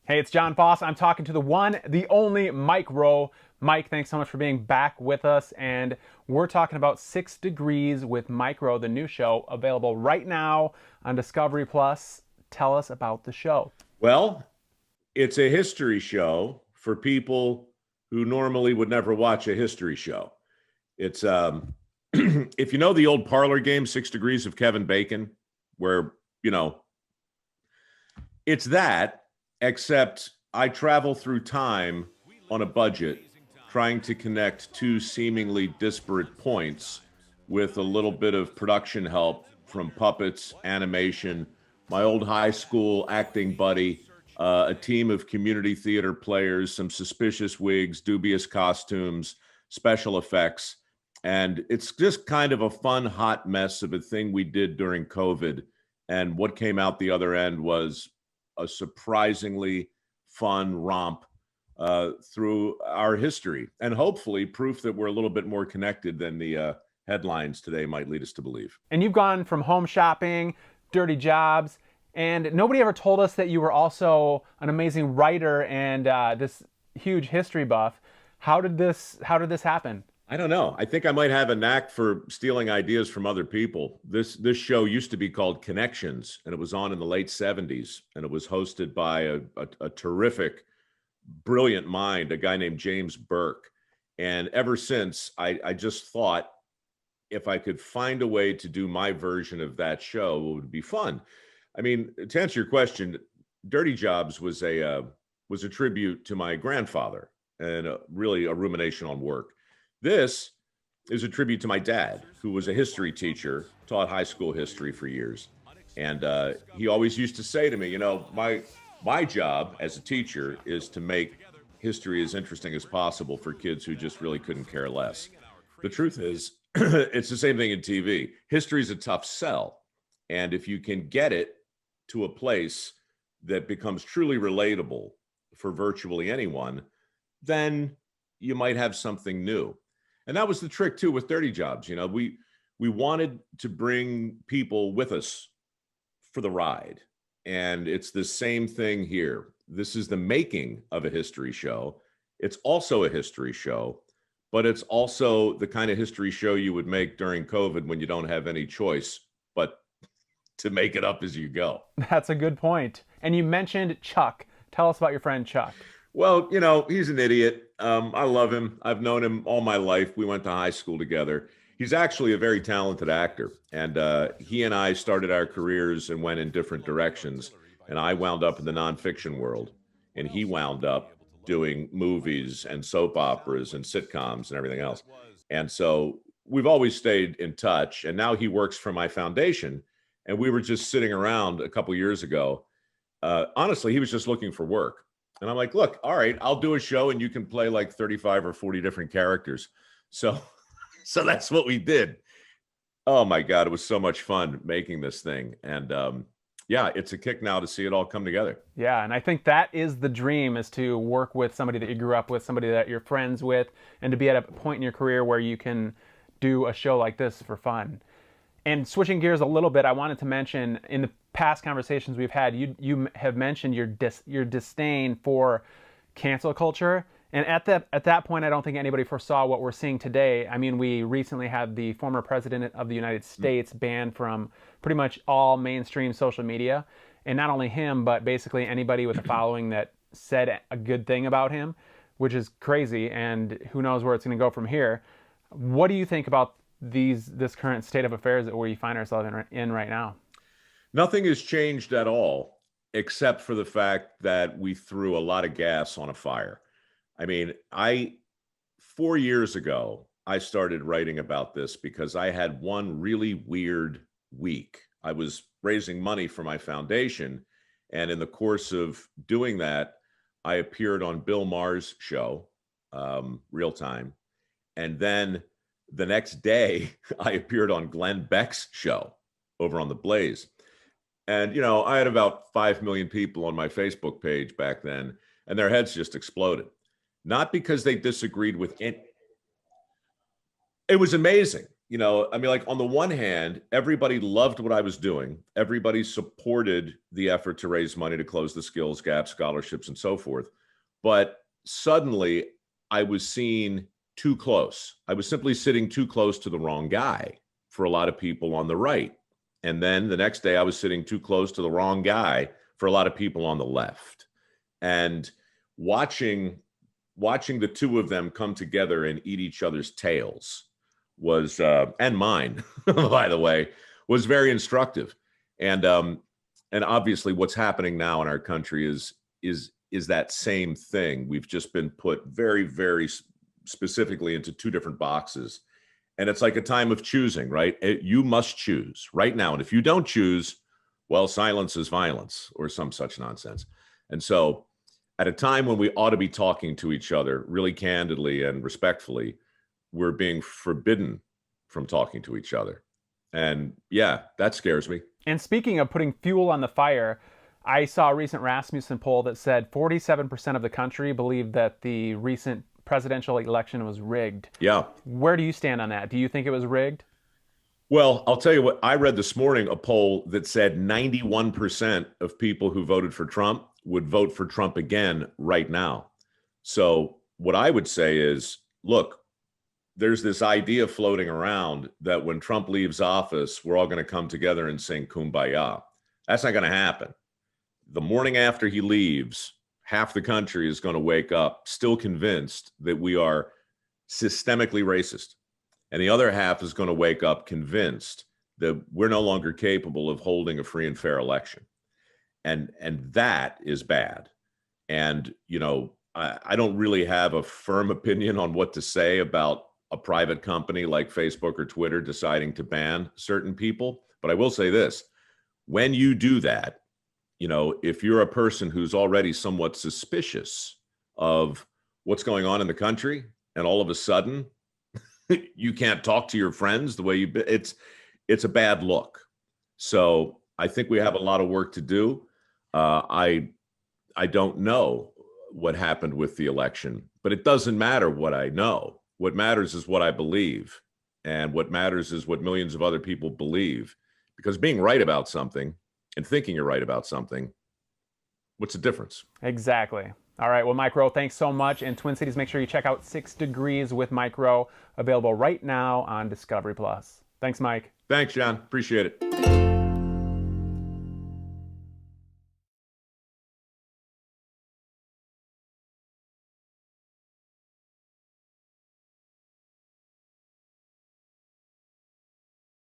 Hey, it's John Foss. I'm talking to the one, the only Mike Rowe. Mike, thanks so much for being back with us. And we're talking about 6 Degrees with Mike Rowe, the new show available right now on Discovery Plus. Tell us about the show. Well, it's a history show for people who normally would never watch a history show. It's if you know the old parlor game 6 Degrees of Kevin Bacon, where it's that, except I travel through time on a budget, trying to connect two seemingly disparate points with a little bit of production help from puppets, animation, my old high school acting buddy, a team of community theater players, some suspicious wigs, dubious costumes, special effects. And it's just kind of a fun, hot mess of a thing we did during COVID. And what came out the other end was a surprisingly fun romp through our history, and hopefully proof that we're a little bit more connected than the headlines today might lead us to believe. And you've gone from home shopping, dirty jobs, and nobody ever told us that you were also an amazing writer and this huge history buff. How did this happen? I don't know. I think I might have a knack for stealing ideas from other people. This show used to be called Connections, and it was on in the late 70s, and it was hosted by a terrific, brilliant mind, a guy named James Burke. And ever since, I just thought if I could find a way to do my version of that show, it would be fun. I mean, to answer your question, Dirty Jobs was a tribute to my grandfather and really a rumination on work. This is a tribute to my dad, who was a history teacher, taught high school history for years. And he always used to say to me, my job as a teacher is to make history as interesting as possible for kids who just really couldn't care less. The truth is, it's the same thing in TV. History is a tough sell. And if you can get it to a place that becomes truly relatable for virtually anyone, then you might have something new. And that was the trick too with Dirty Jobs. We wanted to bring people with us for the ride. And it's the same thing here. This is the making of a history show. It's also a history show, but it's also the kind of history show you would make during COVID when you don't have any choice but to make it up as you go. That's a good point. And you mentioned Chuck. Tell us about your friend Chuck. Well, he's an idiot. I love him. I've known him all my life. We went to high school together. He's actually a very talented actor. And he and I started our careers and went in different directions. And I wound up in the nonfiction world. And he wound up doing movies and soap operas and sitcoms and everything else. And so we've always stayed in touch. And now he works for my foundation. And we were just sitting around a couple years ago. Honestly, he was just looking for work. And I'm like, look, all right, I'll do a show and you can play like 35 or 40 different characters. So that's what we did. Oh my God, it was so much fun making this thing. And yeah, it's a kick now to see it all come together. Yeah, and I think that is the dream, is to work with somebody that you grew up with, somebody that you're friends with, and to be at a point in your career where you can do a show like this for fun. And switching gears a little bit, I wanted to mention in the past conversations we've had, you have mentioned your disdain for cancel culture. And at that point, I don't think anybody foresaw what we're seeing today. I mean, we recently had the former president of the United States banned from pretty much all mainstream social media. And not only him, but basically anybody with a following that said a good thing about him, which is crazy. And who knows where it's going to go from here. What do you think about this current state of affairs that we find ourselves in right now? Nothing has changed at all, except for the fact that we threw a lot of gas on a fire. I mean, 4 years ago, I started writing about this because I had one really weird week. I was raising money for my foundation. And in the course of doing that, I appeared on Bill Maher's show, Real Time. And then the next day, I appeared on Glenn Beck's show over on The Blaze. And, I had about 5 million people on my Facebook page back then, and their heads just exploded. Not because they disagreed with it. It was amazing. I mean, like on the one hand, everybody loved what I was doing. Everybody supported the effort to raise money to close the skills gap, scholarships, and so forth. But suddenly I was seen too close. I was simply sitting too close to the wrong guy for a lot of people on the right. And then the next day I was sitting too close to the wrong guy for a lot of people on the left. And watching the two of them come together and eat each other's tails was and mine, by the way, was very instructive. And obviously what's happening now in our country is that same thing. We've just been put very, very specifically into two different boxes. And it's like a time of choosing, right? You must choose right now. And if you don't choose, well, silence is violence or some such nonsense. And so at a time when we ought to be talking to each other really candidly and respectfully, we're being forbidden from talking to each other. And yeah, that scares me. And speaking of putting fuel on the fire, I saw a recent Rasmussen poll that said 47% of the country believed that the recent presidential election was rigged. Yeah. Where do you stand on that? Do you think it was rigged? Well, I'll tell you what, I read this morning a poll that said 91% of people who voted for Trump would vote for Trump again right now. So what I would say is, look, there's this idea floating around that when Trump leaves office, we're all going to come together and sing Kumbaya. That's not going to happen. The morning after he leaves, half the country is going to wake up still convinced that we are systemically racist. And the other half is going to wake up convinced that we're no longer capable of holding a free and fair election. And that is bad. And, I don't really have a firm opinion on what to say about a private company like Facebook or Twitter deciding to ban certain people. But I will say this, when you do that, if you're a person who's already somewhat suspicious of what's going on in the country, and all of a sudden you can't talk to your friends the way it's a bad look. So I think we have a lot of work to do. I don't know what happened with the election, but it doesn't matter what I know. What matters is what I believe. And what matters is what millions of other people believe. Because being right about something and thinking you're right about something, what's the difference? Exactly. All right. Well, Mike Rowe, thanks so much. In Twin Cities, make sure you check out 6 Degrees with Mike Rowe, available right now on Discovery Plus. Thanks, Mike. Thanks, John. Appreciate it.